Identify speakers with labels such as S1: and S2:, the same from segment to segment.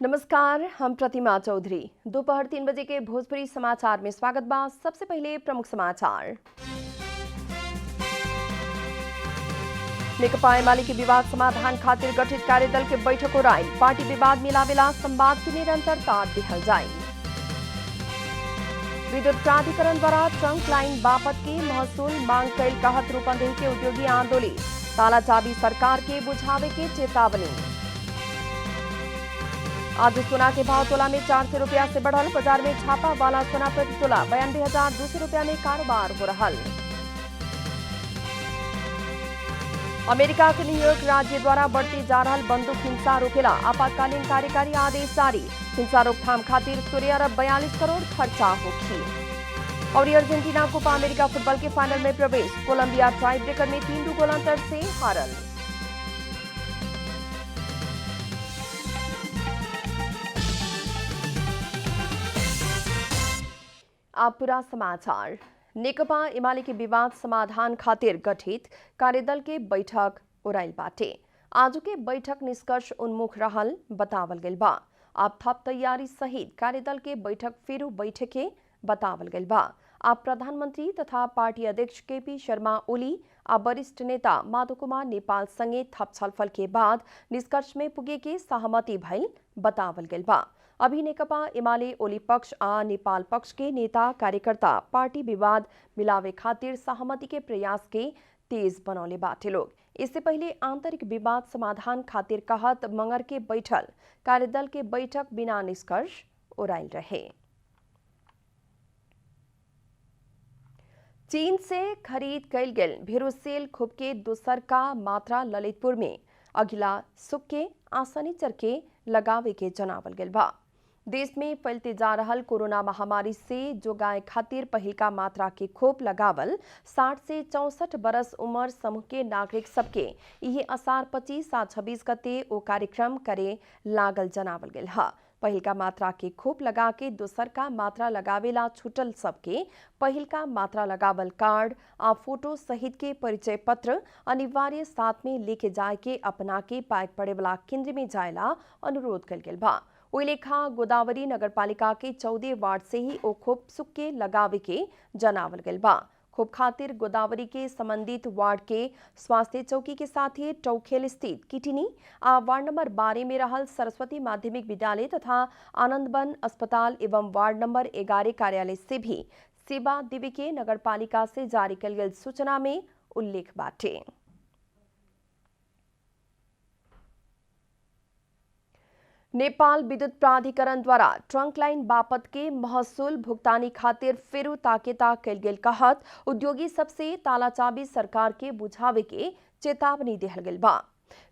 S1: नमस्कार, हम प्रतिमा चौधरी। दोपहर 3 बजे के भोजपुरी समाचार में स्वागत बा। सबसे पहले प्रमुख समाचार। नेकपा एमाले के विवाद समाधान खातिर गठित कार्यदल के बैठक राइल। पार्टी विवाद मिलावेला संवाद की निरंतरता दिहल जाए। विद्युत प्राधिकरण द्वारा ट्रंक लाइन बापत के महसूल मांग कैल कहत रूपंदेही के उद्योगी आंदोलित। ताला चाबी सरकार के बुझावे के चेतावनी। आज सोना के भाव तोला में 400 रुपया से बढ़ल। बाजार में छापा वाला सोना प्रति तोला 92,200 रुपया में कारोबार हो रहा। अमेरिका के न्यूयॉर्क राज्य द्वारा बढ़ती जा रहा बंदूक हिंसा रोकेला आपातकालीन कार्यकारी आदेश जारी। हिंसा रोकथाम खातिर 42 करोड़ खर्चा होगी। और अर्जेंटीना कोपा अमेरिका फुटबॉल के फाइनल में प्रवेश। कोलंबिया टाई ब्रेकर में 3 गोल अंतर से हारल। आप पूरा समाचार। नेकपा एमाले के विवाद समाधान खातिर गठित कार्यदल के बैठक ओराइल बाटे। आज के बैठक निष्कर्ष उन्मुख रहल बतावल गइल बा। आप थप तैयारी सहित कार्यदल के बैठक फिर बैठके बतावल गइल बा। आप प्रधानमंत्री तथा पार्टी अध्यक्ष केपी शर्मा ओली आ वरिष्ठ नेता माधव कुमार नेपाल संगे थप छलफल के बाद निष्कर्ष में पुगे के सहमति भइल बतावल गइल बा। अभी नेकपा एमाले ओली पक्ष आ नेपाल पक्ष के नेता कार्यकर्ता पार्टी विवाद मिलावे खातिर सहमति के प्रयास के तेज बनौले बाटे लोग। इससे पहले आंतरिक विवाद समाधान खातिर कहत मंगर के बैठल कार्यदल के बैठक बिना निष्कर्ष ओराइल रहे। चीन से खरीद कैल गेल भेरोसेल खूब के दोसर का मात्रा ललितपुर में अगिला सुख के आसनीचर के लगावे के जनावल गेल बा। देश में फैलते जा रहल कोरोना महामारी से जोगाए खातिर पहिलका मात्रा के खोप लगावल 60 से 64 बरस उम्र समूह के नागरिक सबके यही आसार 25 आ 26 गते ओ कार्यक्रम करे लागल जनावल गेल हा। पहिलका मात्रा के खोप लगा के दोसर का मात्रा लगावेला छूटल सबके पहिलका मात्रा लगावल कार्ड आ फोटो सहित के परिचय पत्र अनिवार्य साथ में लेके जाए के अपना के पाइक पड़े वाला केंद्र में जायला अनुरोध कल गेल बा। ओई लेखा गोदावरी नगरपालिका के 14 वार्ड से ही ओ खोप सुख के लगावे के जनावल गेल बा। खोप खातिर गोदावरी के संबंधित वार्ड के स्वास्थ्य चौकी के साथ ही टौखेल स्थित किटिनी आ वार्ड नंबर 12 में रहल सरस्वती माध्यमिक विद्यालय तथा आनंदवन अस्पताल एवं वार्ड नंबर 11 कार्यालय से भी सेवा देवे के नगरपालिका से जारी कल गेल सूचना में उल्लेख बाटे। नेपाल विद्युत प्राधिकरण द्वारा ट्रंक लाइन बापत के महसूल भुगतानी खातिर फेरू ताकेता कैल गेल कहत उद्योगी सबसे ताला चाबी सरकार के बुझावे के चेतावनी दिहल गेल बा।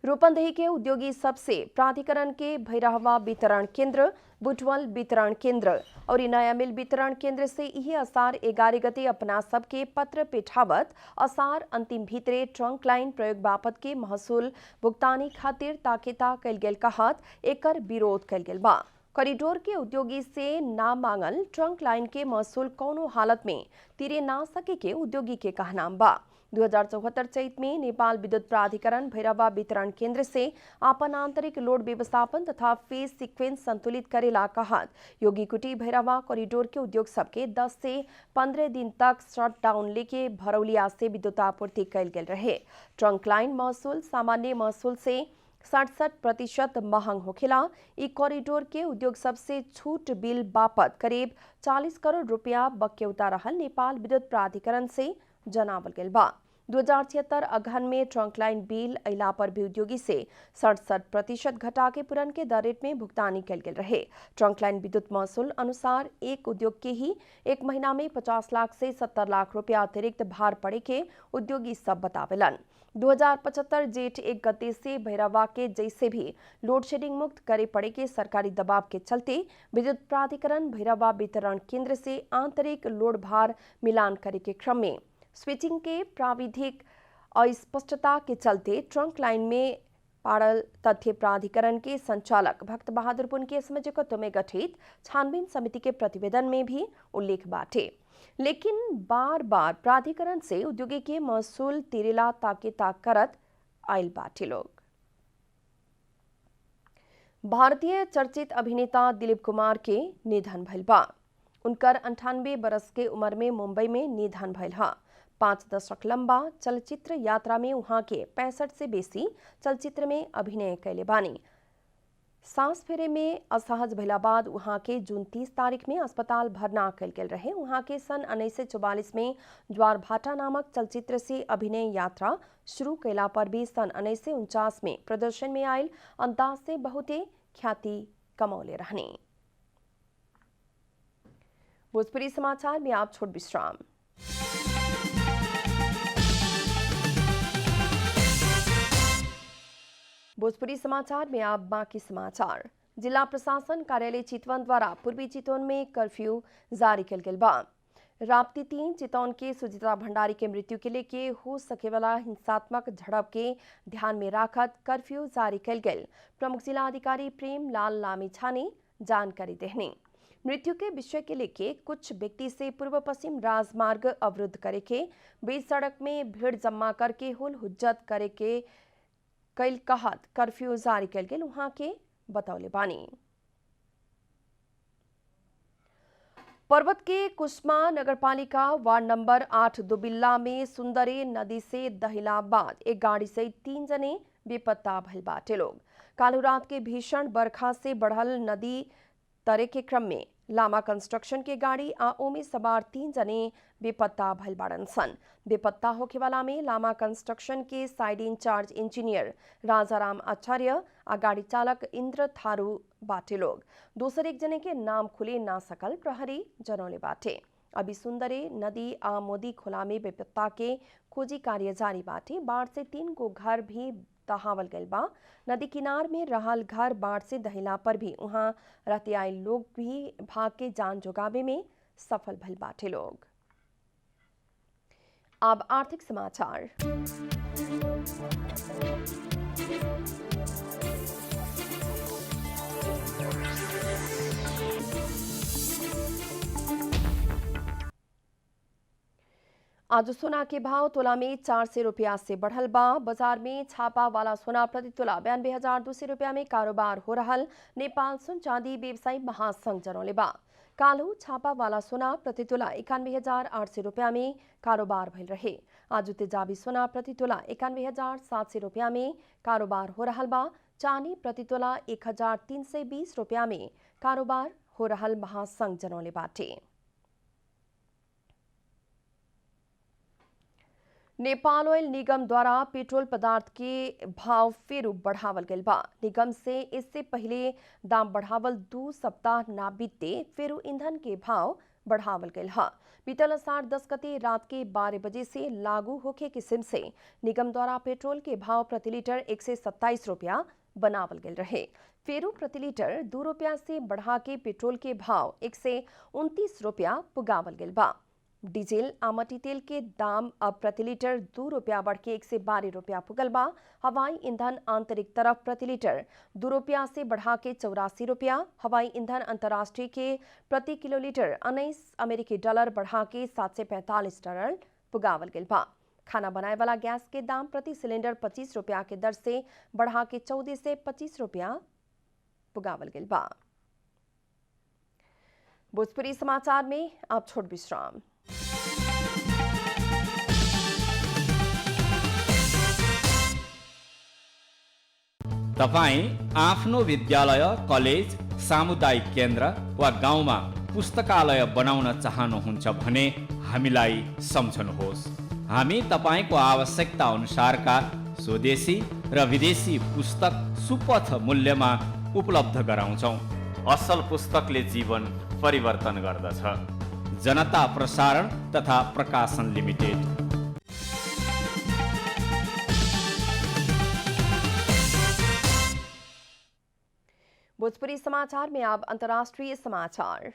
S1: रूपंदेही के उद्योगी सबसे प्राधिकरण के भैरहवा वितरण केंद्र, बुटवल वितरण केंद्र और नया मिल वितरण केंद्र से यही आसार 11 गते अपना सबके पत्र पेठावत आसार अंतिम भीतरे ट्रंक लाइन प्रयोग बापत के महसूल भुगतानी खातिर ताकेता कैल गेल कहत एकर विरोध कैल गेल बा। कॉरिडोर के उद्योगी से ना मांगल ट्रंक लाइन के महसूल कौनो हालत में तिरे ना सके के उद्योगी के कहनाम बा। 2074 चैत में नेपाल विद्युत प्राधिकरण भैरवा वितरण केंद्र से आपन आंतरिक लोड व्यवस्थापन तथा फेज सीक्वेंस संतुलित करेला कहत योगी कुटी भैरवा कॉरिडोर के उद्योग सबके 10 से 15 दिन तक शट डाउन लेके भरौलिया से विद्युत आपूर्ति कैल गेल रहे। ट्रंक लाइन महसूल सामान्य महसूल से 67% महंग होखेला। ई कॉरिडोर के उद्योग सबसे छूट बिल बापत करीब 40 करोड़ रुपया बक्यौता रहल नेपाल विद्युत प्राधिकरण से जनावल गेल बा। 2076 अगहन में ट्रंक लाइन बिल अइला पर भी उद्योगी से 67% घटा के पुरन के दर रेट में भुगतानी कैल गेल रहे। ट्रंक लाइन विद्युत महसूल अनुसार एक उद्योग के ही एक महीना में 50 लाख से 70 लाख रुपया अतिरिक्त भार पड़े के उद्योगी सब बतावेलन। 2075 जेठ 1 गते से भैरवा के जैसे भी लोड शेडिंग मुक्त करे पड़े के सरकारी दबाव के चलते विद्युत प्राधिकरण भैरवा वितरण केंद्र से आंतरिक लोड भार मिलान करे के क्रम में स्विचिंग के प्राविधिक अस्पष्टता के चलते ट्रंक लाइन में पाड़ल तथ्य प्राधिकरण के संचालक भक्त बहादुर पुन के समझौते में गठित छानबीन समिति के प्रतिवेदन में भी उल्लेख बाटे। लेकिन बार बार प्राधिकरण से उद्योगी के महसूल तिरेला ताके ताक करत आयल बाटे लोग। भारतीय चर्चित अभिनेता दिलीप कुमार के निधन भइल बा। उनकर 98 बरस के उम्र में मुंबई में निधन भइल हा। 5 दशक लंबा चलचित्र यात्रा में उहाँ के 65 से बेसी चलचित्र में अभिनय कैले बानी। सांस फेरे में असहज भइला बाद उहाँ के जून 30 तारीख में अस्पताल भर्ना कैल गेल रहे। उहाँ के सन 1944 में ज्वार भाटा नामक चलचित्र से अभिनय यात्रा शुरू कैला पर भी सन 1949 में प्रदर्शन में आयल अंदाज से बहुते ख्याति कमौले रहने। भोजपुरी समाचार में आप छोट विश्राम। भोजपुरी समाचार में आप बाकी समाचार। जिला प्रशासन कार्यालय चितवन द्वारा पूर्वी चितवन में कर्फ्यू जारी किया गया बा। राप्ती 3 चितवन के सुजिता भंडारी के मृत्यु के लेके हो सके वाला हिंसात्मक झड़प के ध्यान में राखत कर्फ्यू जारी किया गया। प्रमुख जिला अधिकारी प्रेम लाल लामिछा ने जानकारी देने मृत्यु के विषय के लेके कुछ व्यक्ति से पूर्व पश्चिम राजमार्ग अवरुद्ध करे के, बीच सड़क में भीड़ जमा करके हुल हुज्जत करे के कल कहत कर्फ्यू जारी किया गया। वहां के बतौले बानी। पर्वत के कुस्मा नगरपालिका वार्ड नंबर 8 दुबिल्ला में सुंदरी नदी से दहिला बाद एक गाड़ी से 3 जने बेपत्ता भइल बाटे लोग। कालू रात के भीषण बरखा से बढ़ल नदी तरे के क्रम में लामा कंस्ट्रक्शन के गाड़ी आ ओमे सवार 3 जने बेपत्ता भइल बाड़न सन। बेपत्ता होके वाला में लामा कंस्ट्रक्शन के साइड इंचार्ज इंजीनियर राजाराम आचार्य आ गाड़ी चालक इंद्र थारू बाटे लोग। दूसरे एक जने के नाम खुले ना सकल प्रहरी जनौले बाटे। अभी सुंदरे नदी आ मोदी खोला में बेपत्ता के खोजी कार्य जारी बाटे। बाढ़ से 3 गो घर भी दहावल गइल बा। नदी किनार में रहल घर बाढ़ से दहिला पर भी वहां रहते आए लोग भी भाग के जान जोगावे में सफल भइल बाटे लोग। अब आर्थिक समाचार। आज सोना के भाव तोला में 400 रुपया से बढ़ल बा। बाजार में छापा वाला सोना प्रति तोला 92,200 रुपया में कारोबार हो रहल नेपाल सुन चांदी व्यवसायी महासंघ जनौले बा। कालू छापा वाला सोना प्रति तोला 91,800 रुपया में कारोबार भइल रहे। आज तेजाबी सोना प्रति तोला 91,700 रुपया में कारोबार हो रहल बा। चांदी प्रति तोला 1,320 रुपया में कारोबार हो रहल महासंघ जनौले बाटे। नेपाल ऑयल निगम द्वारा पेट्रोल पदार्थ के भाव फिर बढ़ावल गइल बा। निगम से इससे पहले दाम बढ़ावल 2 सप्ताह ना बीते फिर ईंधन के भाव बढ़ावल गइल हा। बीतल अषाढ़ 10 गते रात के 12 बजे से लागू होके किस्म से निगम द्वारा पेट्रोल के भाव प्रति लीटर 127 रुपया बनावल गइल रहे। फिर प्रति लीटर 2 रुपया से बढ़ा के पेट्रोल के भाव 129 रुपया पुगावल गइल बा। डीजल आ मट्टी तेल के दाम अब प्रति लीटर 2 रुपया बढ़ के 112 रुपया पुगल बा। हवाई ईंधन आंतरिक तरफ प्रति लीटर 2 रुपया से बढ़ा के 84 रुपया। हवाई ईंधन अंतर्राष्ट्रीय के प्रति किलोलीटर 19 अमेरिकी डॉलर बढ़ा के 745 डॉलर पुगावल गइल बा। खाना बनाए वाला गैस के दाम प्रति सिलेंडर 25 रुपया के दर से बढ़ा के 14 से 25 रुपया पुगावल गइल बा। भोजपुरी समाचार में आप छोट विश्राम।
S2: तपाईं आफ्नो विद्यालय, कलेज, सामुदायिक केन्द्र वा गाउँमा पुस्तकालय बनाउन चाहनुहुन्छ भने हामीलाई सम्झनुहोस्। हामी तपाईको आवश्यकता अनुसारका स्वदेशी र विदेशी पुस्तक सुपथ मूल्यमा उपलब्ध गराउँछौँ। असल पुस्तकले जीवन परिवर्तन गर्दछ। जनता प्रसारण तथा प्रकाशन लिमिटेड।
S1: भोजपुरी समाचार में अब अंतर्राष्ट्रीय समाचार।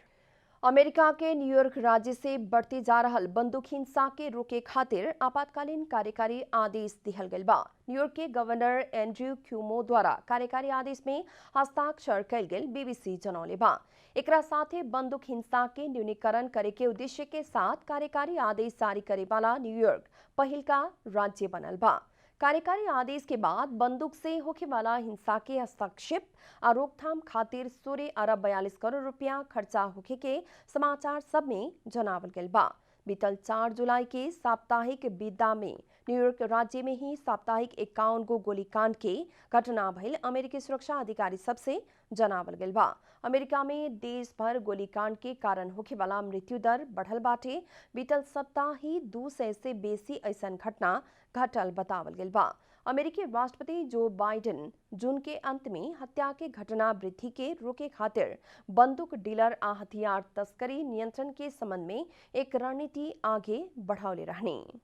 S1: अमेरिका के न्यूयॉर्क राज्य से बढ़ती जा रहल बंदूक हिंसा के रोके खातिर आपातकालीन कार्यकारी आदेश दिहल गइल बा। न्यूयॉर्क के गवर्नर एंड्रयू क्यूमो द्वारा कार्यकारी आदेश में हस्ताक्षर कइल गेल बीबीसी जनौले बा। एकरा साथे बंदूक हिंसा के न्यूनीकरण करे के उद्देश्य के साथ कार्यकारी आदेश जारी करे वाला न्यूयॉर्क पहिल का राज्य बनल बा। कार्यकारी आदेश के बाद बंदूक से होखे वाला हिंसा के हस्तक्षेप और रोकथाम खातिर 16 अरब 42 करोड़ रुपया खर्चा होखे के समाचार सब में जनावल गइल बा। बीतल 4 जुलाई के साप्ताहिक विदा में न्यूयॉर्क राज्य में ही साप्ताहिक 51 गो गोलीकांड के घटना भइल अमेरिकी सुरक्षा अधिकारी सबसे जनावल गइल बा। अमेरिका में देश भर गोलीकांड के कारण होखे वाला मृत्यु दर बढ़ल बाटे। बीतल सप्ताह ही 200 से बेसी ऐसन घटना घटल बतावल गइल बा। अमेरिकी राष्ट्रपति जो बाइडेन जून के अंत में हत्या के घटना वृद्धि के रोके खातिर बंदूक डीलर आ हथियार तस्करी नियंत्रण के संबंध में एक रणनीति आगे बढ़ावले रहनी।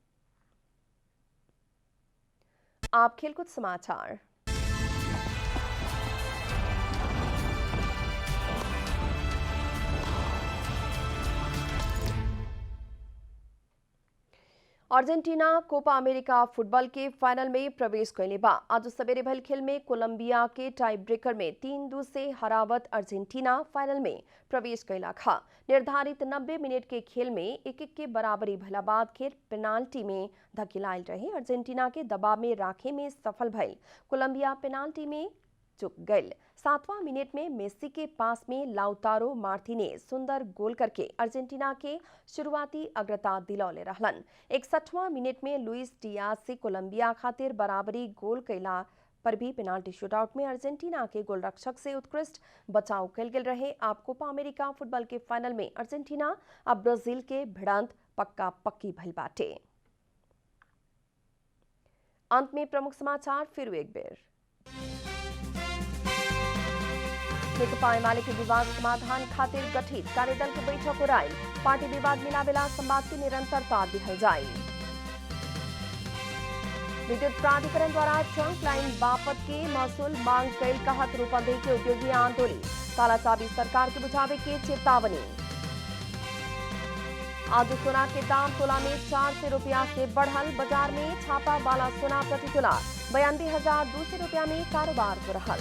S1: आप खेलकूद समाचार। अर्जेंटीना कोपा अमेरिका फुटबॉल के फाइनल में प्रवेश कइले बा। आज सवेरे भइल खेल में कोलंबिया के टाई ब्रेकर में 3-2 से हरावत अर्जेंटीना फाइनल में प्रवेश कइला खा। निर्धारित 90 मिनट के खेल में 1-1 के बराबरी भइला बाद खेल पेनाल्टी में धकेलाइल रहे। अर्जेंटीना के दबाव में राखे में सफल भइल कोलंबिया पेनाल्टी में चूक गइल। 7वां मिनट में मेसी के पास में लाउतारो मार्टिनेज सुंदर गोल करके अर्जेंटीना के शुरुआती अग्रता दिलौले रहलन। 61वां मिनट में लुइस डियाज से कोलंबिया खातिर बराबरी गोल कैला पर भी पेनाल्टी शूटआउट में अर्जेंटीना के गोलरक्षक से उत्कृष्ट बचाव कल गेल रहे। आप कोपा अमेरिका फुटबॉल के फाइनल में अर्जेंटीना अब ब्राजील के भिड़ंत पक्का पक्की भइल बाटे। अंत में प्रमुख समाचार फिर एक बेर। नेकपा एमाले के विवाद समाधान खातिर गठित कार्यदल के बैठक होराइल। पार्टी विवाद मिलावेला संवाद की निरंतरता दिहल जाई। विद्युत प्राधिकरण द्वारा ट्रंक लाइन बापत के महसूल मांग कैल कहत रूपंदेही के उद्योगी आंदोलन। तालाचाबी सरकार के बुझावे के चेतावनी। आज सोना के दाम तोला में 400 रुपया से बढ़ल। बाजार में छापा वाला सोना प्रति तोला 92,200 रुपया में कारोबार हो रहा।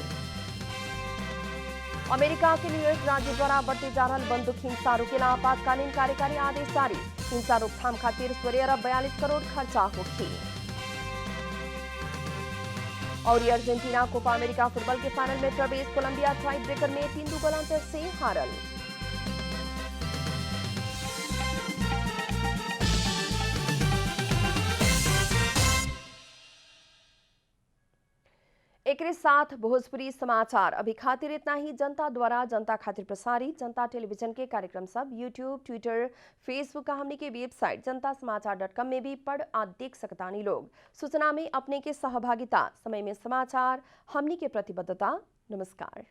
S1: अमेरिका के न्यूयॉर्क राज्य द्वारा बढ़ते जा रहा बंदूक हिंसा रोकेला आपातकालीन कार्यकारी आदेश जारी। हिंसा रोकथाम खातिर 16 अरब 42 करोड़ खर्चा होगी। और अर्जेंटीना कोपा अमेरिका फुटबॉल के फाइनल में प्रवेश। कोलंबिया टाई ब्रेकर में 3-2 गोल अंतर से हारल। एक साथ भोजपुरी समाचार अभी खातिर इतना ही। जनता द्वारा जनता खातिर प्रसारित जनता टेलीविजन के कार्यक्रम सब यूट्यूब, ट्विटर, फेसबुक का हमनी के वेबसाइट जनतासमाचार.com में भी पढ़ आ देख सकतानी लोग। सूचना में अपने के सहभागिता, समय में समाचार, हमनी के प्रतिबद्धता। नमस्कार।